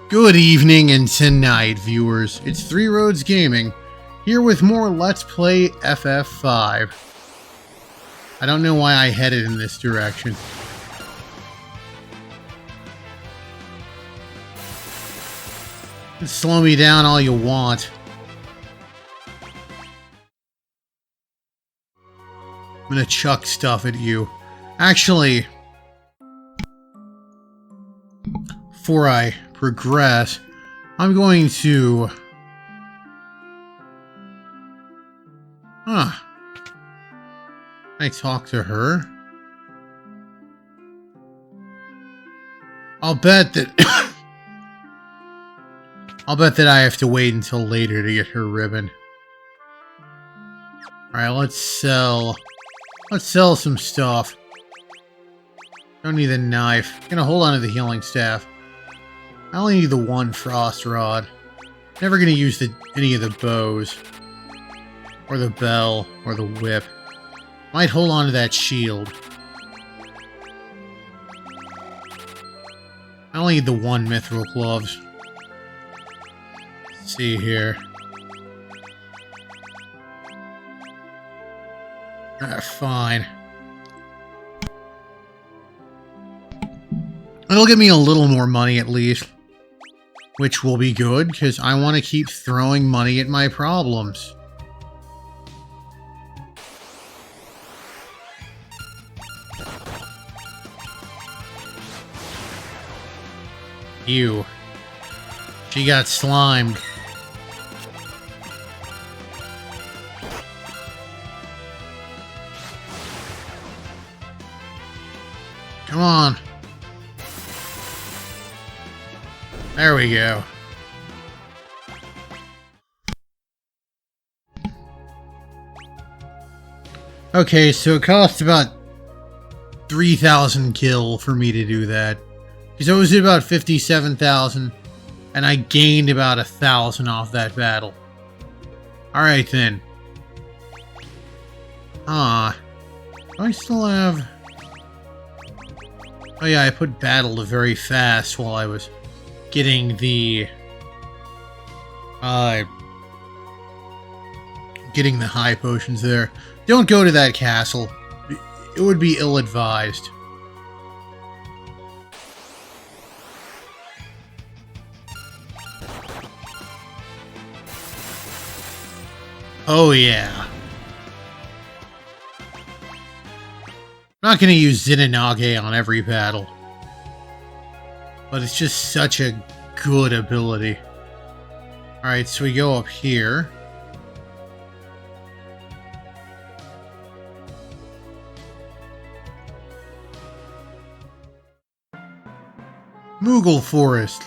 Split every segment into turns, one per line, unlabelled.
Good evening and tonight, viewers. It's Three Roads Gaming, here with more Let's Play FF5. I don't know why I headed in this direction. Slow me down all you want. I'm gonna chuck stuff at you. Actually, before I progress, I'm going to... Can I talk to her? I'll bet that... I'll bet that I have to wait until later to get her ribbon. Alright, let's sell some stuff. Don't need a knife. Gonna hold on to the healing staff. I only need the one frost rod. Never gonna use any of the bows. Or the bell. Or the whip. Might hold on to that shield. I only need the one mithril gloves. Let's see here. Fine. It'll give me a little more money at least. Which will be good, because I want to keep throwing money at my problems. Ew. She got slimed. Come on. There we go. Okay, so it cost about 3,000 gil for me to do that. Because I was at about 57,000, and I gained about 1,000 off that battle. Alright then. Do I still have... Oh yeah, I put battle to very fast while I was getting the high potions there. Don't go to that castle. It would be ill-advised. Oh yeah. I'm not going to use Zinanage on every battle. But it's just such a good ability. Alright, so we go up here. Moogle Forest.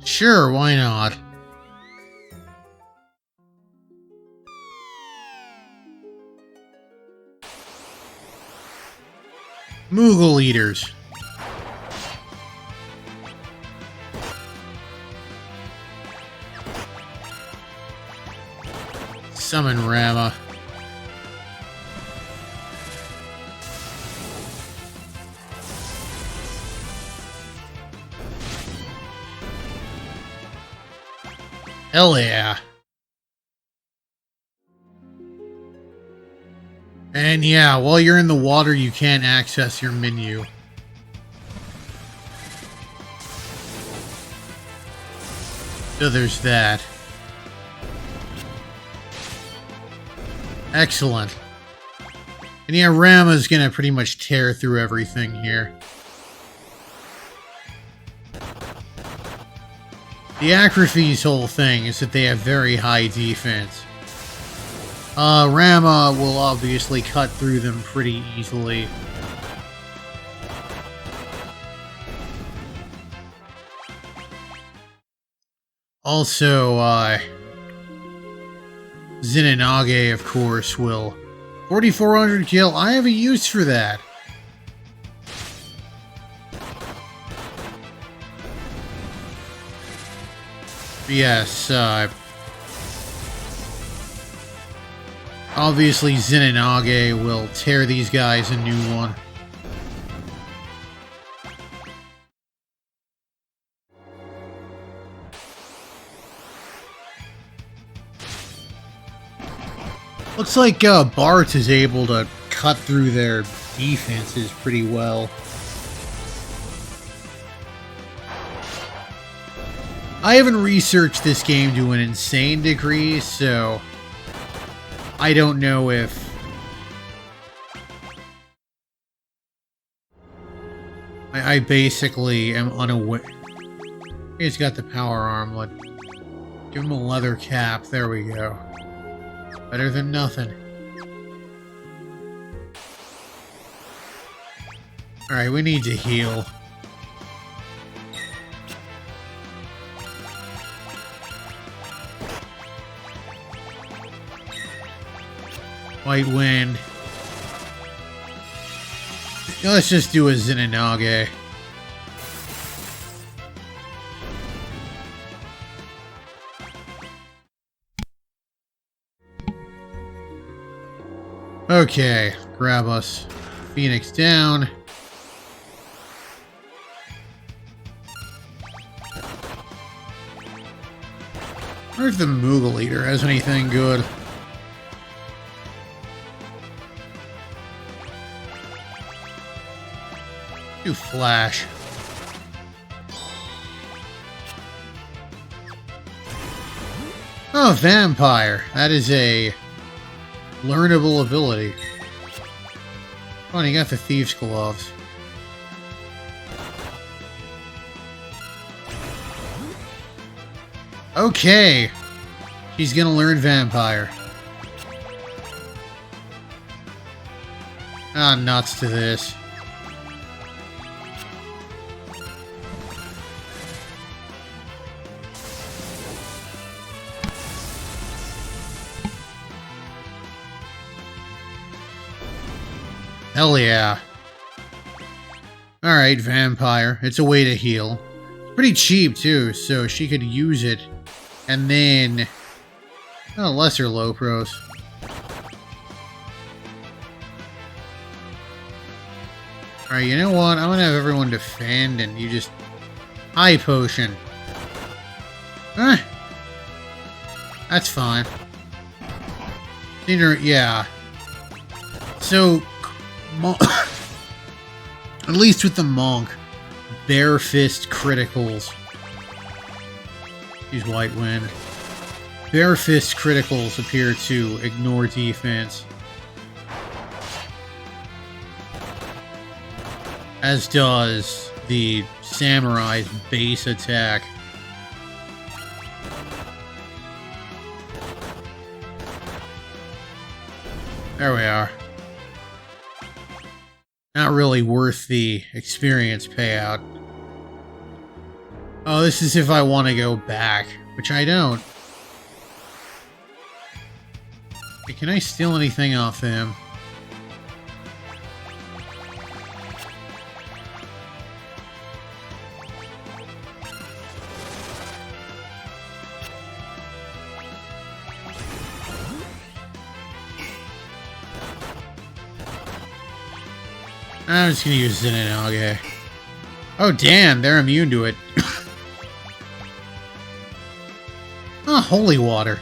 Sure, why not? Moogle eaters. Summon Rama. Hell yeah. And yeah, while you're in the water, you can't access your menu. So there's that. Excellent. And yeah, Rama's gonna pretty much tear through everything here. The Acrophy's whole thing is that they have very high defense. Rama will obviously cut through them pretty easily. Also, Zinanage, of course, will... 4,400 gil, I have a use for that. Yes, obviously Zenonage will tear these guys a new one. Looks like Bartz is able to cut through their defenses pretty well. I haven't researched this game to an insane degree, so I don't know if I basically am unaware. He's got the power armlet. Give him a leather cap. There we go. Better than nothing. Alright, we need to heal. White Wind. Let's just do a Zenonage. Okay, grab us. Phoenix down. I wonder if the Moogle Eater has anything good. Do Flash. Oh, Vampire. That is a learnable ability. Oh, and you got the Thieves' Gloves. Okay. She's gonna learn Vampire. Ah, nuts to this. Hell yeah. Alright, Vampire. It's a way to heal. It's pretty cheap, too, so she could use it. And then... oh, lesser low pros. Alright, you know what? I'm gonna have everyone defend, and you just... high potion. Eh. That's fine. Yeah. So... at least with the monk, bare fist criticals. Use White Wind. Bare fist criticals appear to ignore defense, as does the samurai's base attack. There we are. Not really worth the experience payout. Oh, this is if I want to go back, which I don't. Hey, can I steal anything off them? I'm just gonna use Zenonage. Oh damn, they're immune to it. Oh, holy water.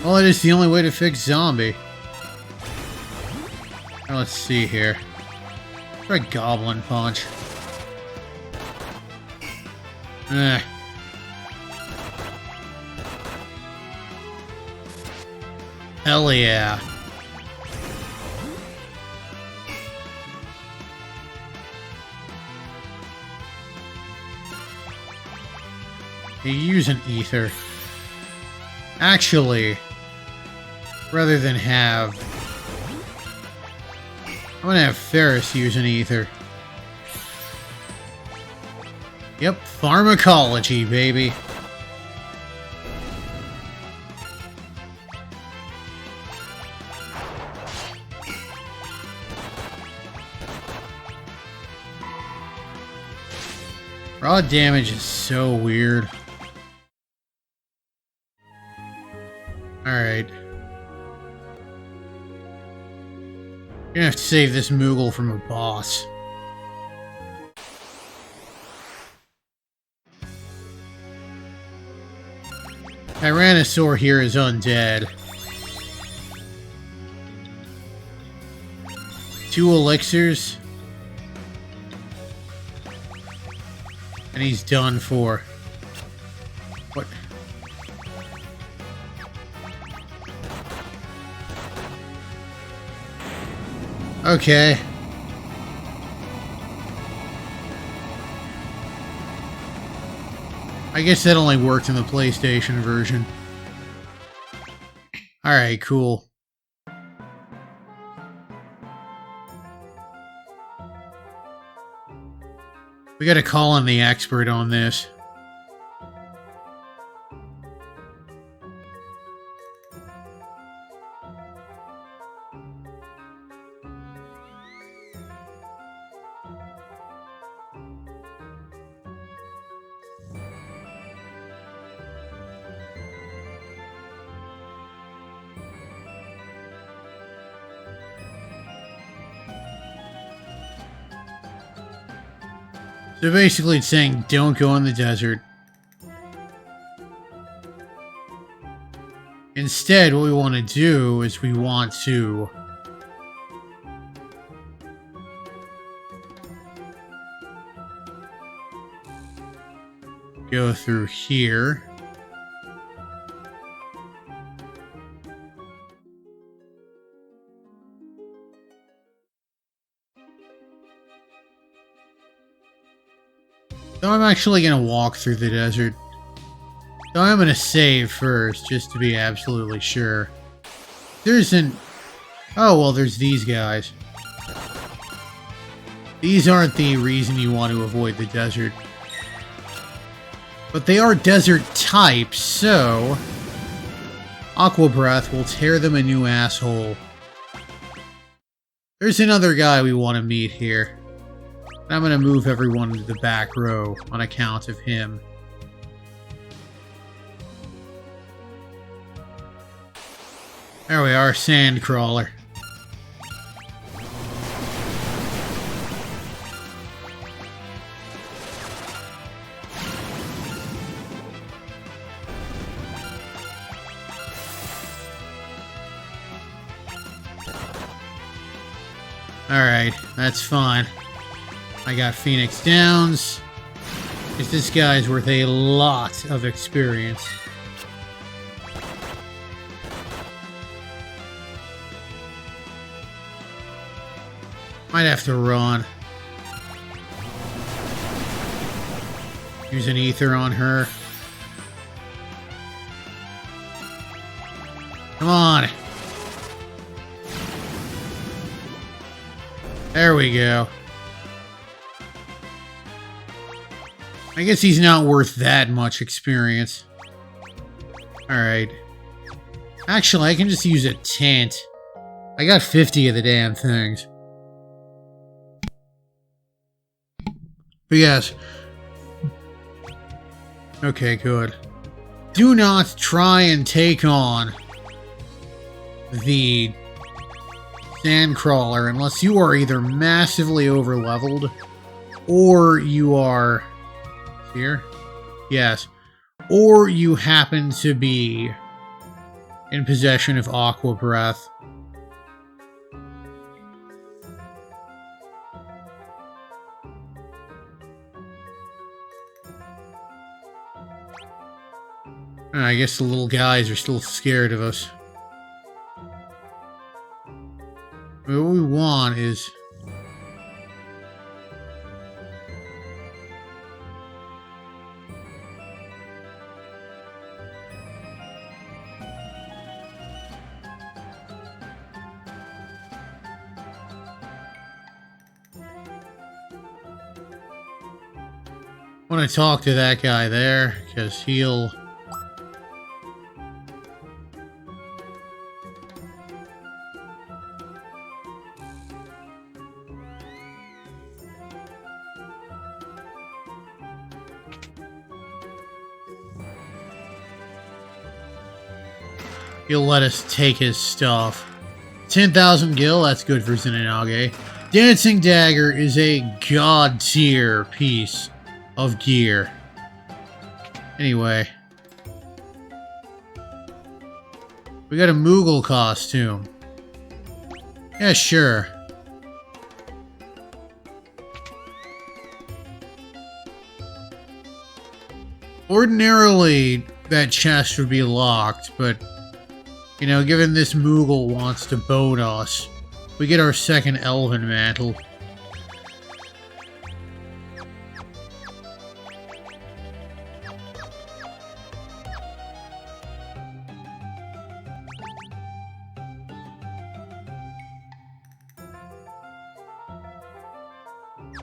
Well, it is the only way to fix zombie. Now, let's see here. Try Goblin Punch. Eh. Hell yeah. You use an ether. Actually, rather than have... I'm gonna have Ferris use an ether. Yep, pharmacology, baby. Raw damage is so weird. Alright. Gonna have to save this Moogle from a boss. Tyrannosaur here is undead. 2 elixirs. And he's done for. What? Okay. I guess that only worked in the PlayStation version. Alright, cool. We gotta call in the expert on this. So basically it's saying don't go in the desert. Instead, what we want to do is we want to go through here. So I'm actually going to walk through the desert. So I'm going to save first, just to be absolutely sure. There's an... Oh, well, there's these guys. These aren't the reason you want to avoid the desert. But they are desert types, so... Aqua Breath will tear them a new asshole. There's another guy we want to meet here. I'm going to move everyone to the back row on account of him. There we are, Sandcrawler. Alright, that's fine. I got Phoenix Downs. Because this guy's worth a lot of experience. Might have to run. Use an ether on her. Come on. There we go. I guess he's not worth that much experience. Alright. Actually, I can just use a tent. I got 50 of the damn things. But yes. Okay, good. Do not try and take on the Sandcrawler unless you are either massively overleveled or you are... Here? Yes. Or you happen to be in possession of Aqua Breath. I guess the little guys are still scared of us. What we want is... I want to talk to that guy there, because he'll... He'll let us take his stuff. 10,000 gil, that's good for Zenonage. Dancing Dagger is a god tier piece of gear. Anyway. We got a Moogle costume. Yeah, sure. Ordinarily, that chest would be locked, but, you know, given this Moogle wants to bone us, we get our second Elven Mantle.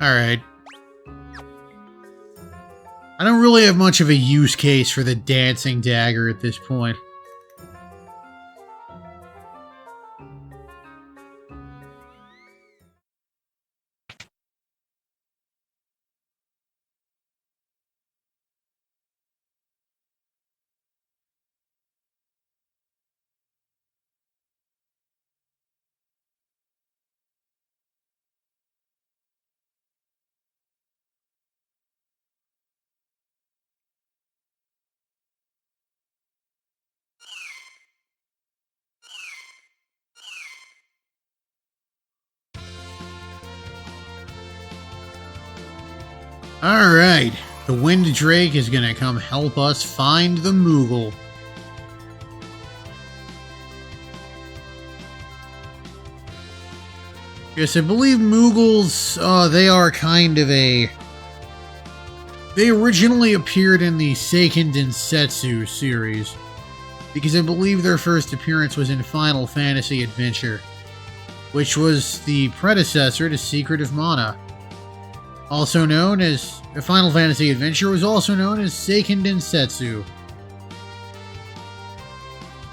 Alright. I don't really have much of a use case for the Dancing Dagger at this point. Alright, the Wind Drake is gonna come help us find the Moogle. Yes, I believe Moogles, they are kind of a... They originally appeared in the Seiken Densetsu series, because I believe their first appearance was in Final Fantasy Adventure, which was the predecessor to Secret of Mana. Also known as... Final Fantasy Adventure was also known as Seiken Densetsu.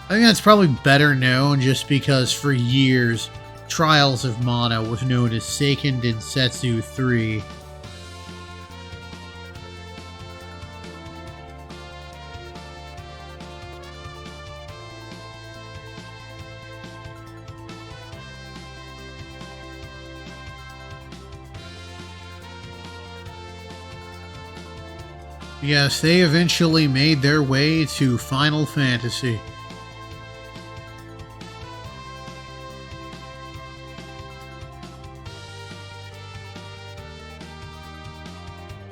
I think that's probably better known just because for years, Trials of Mana was known as Seiken Densetsu 3. Yes, they eventually made their way to Final Fantasy.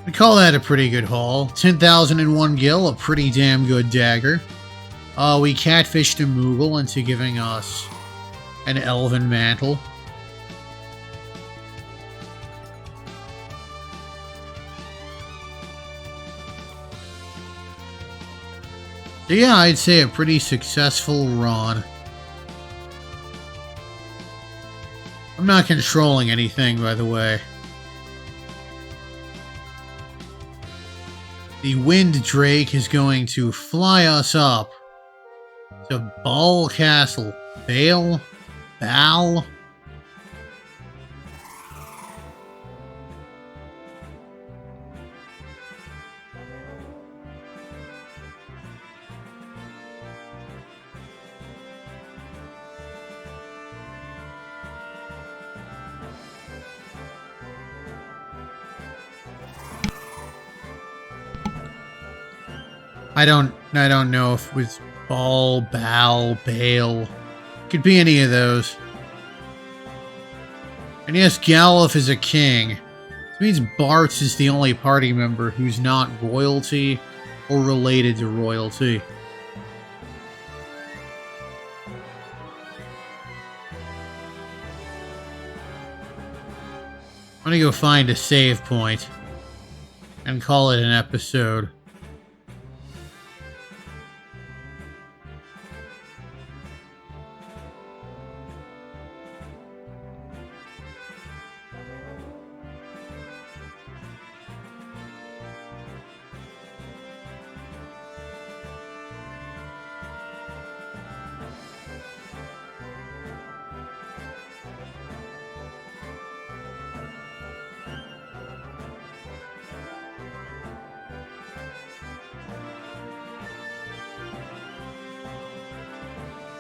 We call that a pretty good haul. 10,001 gil, a pretty damn good dagger. We catfished a Moogle into giving us an Elven Mantle. So yeah, I'd say a pretty successful run. I'm not controlling anything, by the way. The Wind Drake is going to fly us up to Ball Castle. Bal? I don't know if it was Bale. Could be any of those. And yes, Galuf is a king. This means Bartz is the only party member who's not royalty or related to royalty. I'm gonna go find a save point and call it an episode.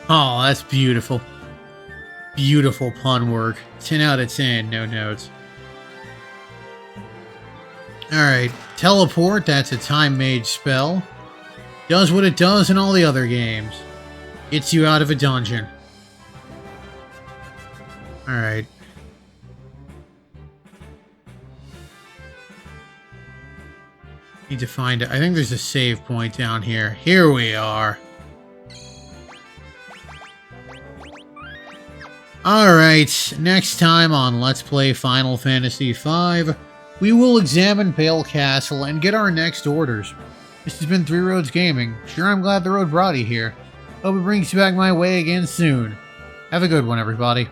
Oh, that's beautiful. Beautiful pun work. 10 out of 10, no notes. Alright, teleport, that's a time mage spell. Does what it does in all the other games. Gets you out of a dungeon. Alright. Need to find it. I think there's a save point down here. Here we are. Alright, next time on Let's Play Final Fantasy V, we will examine Pale Castle and get our next orders. This has been Three Roads Gaming. Sure, I'm glad the road brought you here. Hope it brings you back my way again soon. Have a good one, everybody.